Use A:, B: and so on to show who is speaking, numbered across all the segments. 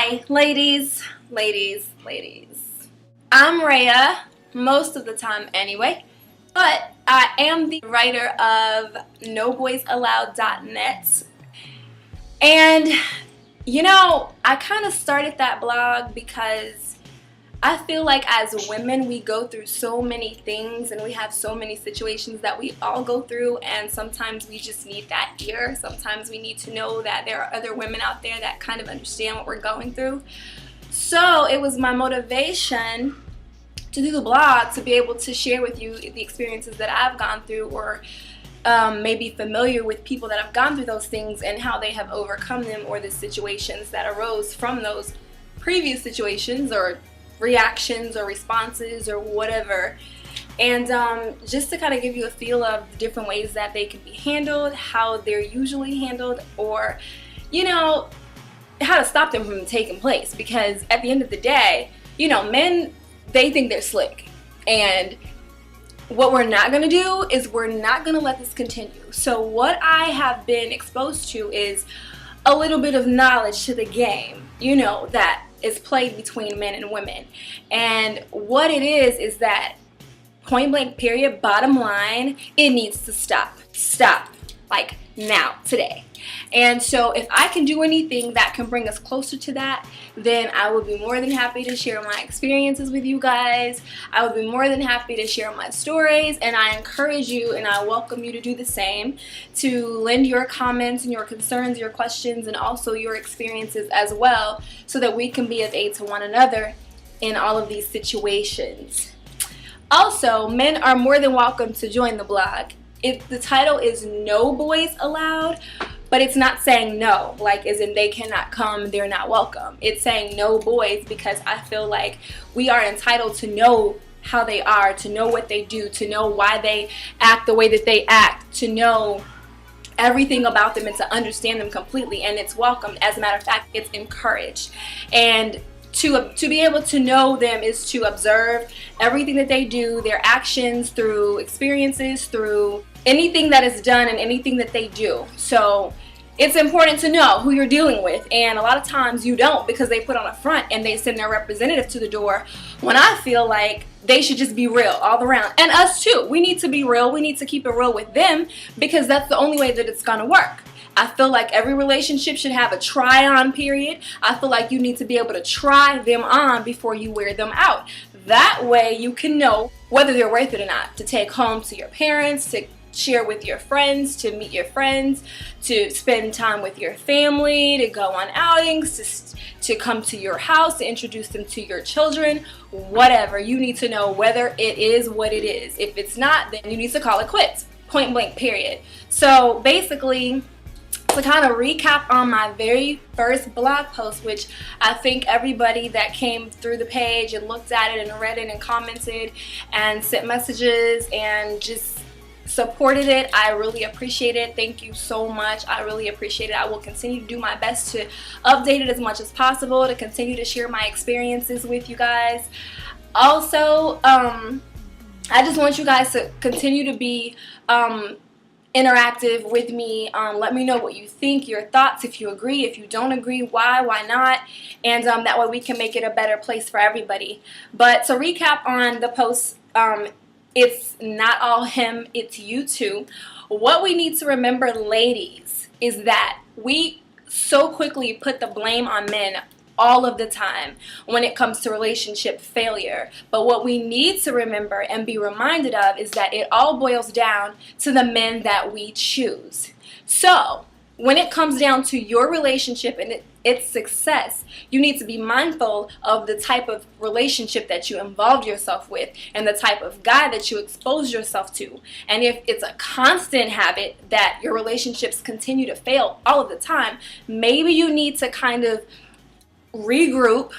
A: Hi, ladies. I'm Rhea, most of the time anyway, but I am the writer of NoBoysAllowed.net. And, I kind of started that blog because I feel like as women we go through so many things and we have so many situations that we all go through, and sometimes we just need that ear. Sometimes we need to know that there are other women out there that kind of understand what we're going through. So it was my motivation to do the blog to be able to share with you the experiences that I've gone through, or maybe familiar with people that have gone through those things and how they have overcome them, or the situations that arose from those previous situations or reactions or responses or whatever. And just to kind of give you a feel of the different ways that they can be handled, how they're usually handled, or how to stop them from taking place. Because at the end of the day, men, they think they're slick, and what we're not going to do is we're not going to let this continue. So what I have been exposed to is a little bit of knowledge to the game, that is played between men and women. And what it is that, point blank period, bottom line, it needs to stop. Like now, today. And so if I can do anything that can bring us closer to that, then I would be more than happy to share my experiences with you guys. I would be more than happy to share my stories, and I encourage you and I welcome you to do the same, to lend your comments and your concerns, your questions, and also your experiences as well, so that we can be of aid to one another in all of these situations. Also, men are more than welcome to join the blog. If the title is No Boys Allowed, but it's not saying no, like as in they cannot come, they're not welcome. It's saying no boys because I feel like we are entitled to know how they are, to know what they do, to know why they act the way that they act, to know everything about them and to understand them completely. And it's welcomed. As a matter of fact, it's encouraged. And to be able to know them is to observe everything that they do, their actions, through experiences, through anything that is done and anything that they do. So it's important to know who you're dealing with, and a lot of times you don't, because they put on a front and they send their representative to the door, when I feel like they should just be real all around. And us too, we need to be real. We need to keep it real with them, because that's the only way that it's gonna work. I feel like every relationship should have a try-on period. I feel like you need to be able to try them on before you wear them out. That way you can know whether they're worth it or not, to take home to your parents, to share with your friends, to meet your friends, to spend time with your family, to go on outings, to come to your house, to introduce them to your children, whatever. You need to know whether it is what it is. If it's not, then you need to call it quits. Point blank period. So basically, to kind of recap on my very first blog post, which I think everybody that came through the page and looked at it and read it and commented and sent messages and just supported it, I really appreciate it. Thank you so much. I really appreciate it. I will continue to do my best to update it as much as possible, to continue to share my experiences with you guys. Also, I just want you guys to continue to be interactive with me. Let me know what you think, your thoughts, if you agree, if you don't agree, why not, and that way we can make it a better place for everybody. But to recap on the post, it's not all him, it's you too. What we need to remember, ladies, is that we so quickly put the blame on men all of the time when it comes to relationship failure. But what we need to remember and be reminded of is that it all boils down to the men that we choose. So when it comes down to your relationship and its success, you need to be mindful of the type of relationship that you involved yourself with and the type of guy that you expose yourself to. And if it's a constant habit that your relationships continue to fail all of the time, maybe you need to kind of regroup,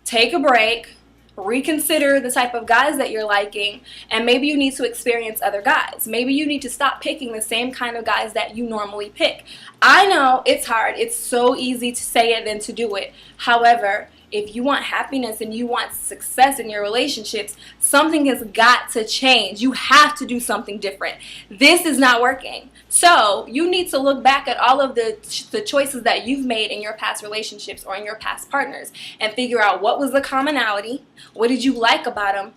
A: take a break, reconsider the type of guys that you're liking, and maybe you need to experience other guys. Maybe you need to stop picking the same kind of guys that you normally pick. I know it's hard. It's so easy to say it than to do it. However, if you want happiness and you want success in your relationships, something has got to change. You have to do something different. This is not working. So you need to look back at all of the choices that you've made in your past relationships or in your past partners and figure out what was the commonality, what did you like about them,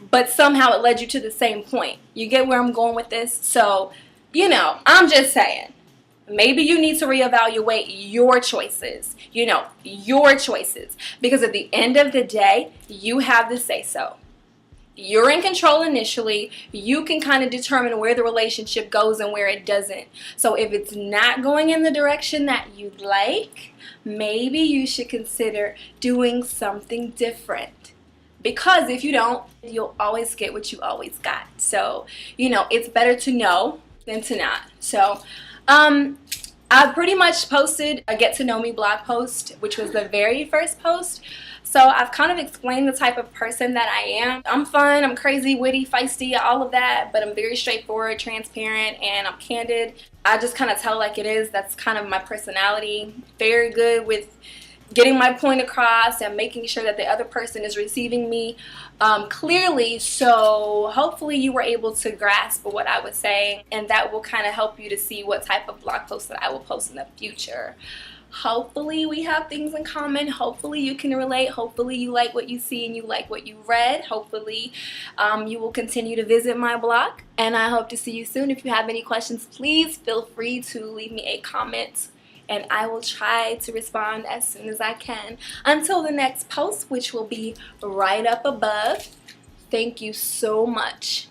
A: but somehow it led you to the same point. You get where I'm going with this? So, you know, I'm just saying, maybe you need to reevaluate your choices, you know, your choices, because at the end of the day, you have the say-so. You're in control initially. You can kind of determine where the relationship goes and where it doesn't. So if it's not going in the direction that you'd like, maybe you should consider doing something different. Because if you don't, you'll always get what you always got. So, you know, it's better to know than to not. So, I pretty much posted a get to know me blog post, which was the very first post. So I've kind of explained the type of person that I am. I'm fun, I'm crazy, witty, feisty, all of that, but I'm very straightforward, transparent, and I'm candid. I just kind of tell like it is. That's kind of my personality. Very good with getting my point across and making sure that the other person is receiving me clearly. So hopefully you were able to grasp what I was saying, and that will kind of help you to see what type of blog posts that I will post in the future. Hopefully we have things in common. Hopefully you can relate. Hopefully you like what you see and you like what you read. Hopefully you will continue to visit my blog, and I hope to see you soon. If you have any questions, please feel free to leave me a comment, and I will try to respond as soon as I can. Until the next post, which will be right up above, thank you so much.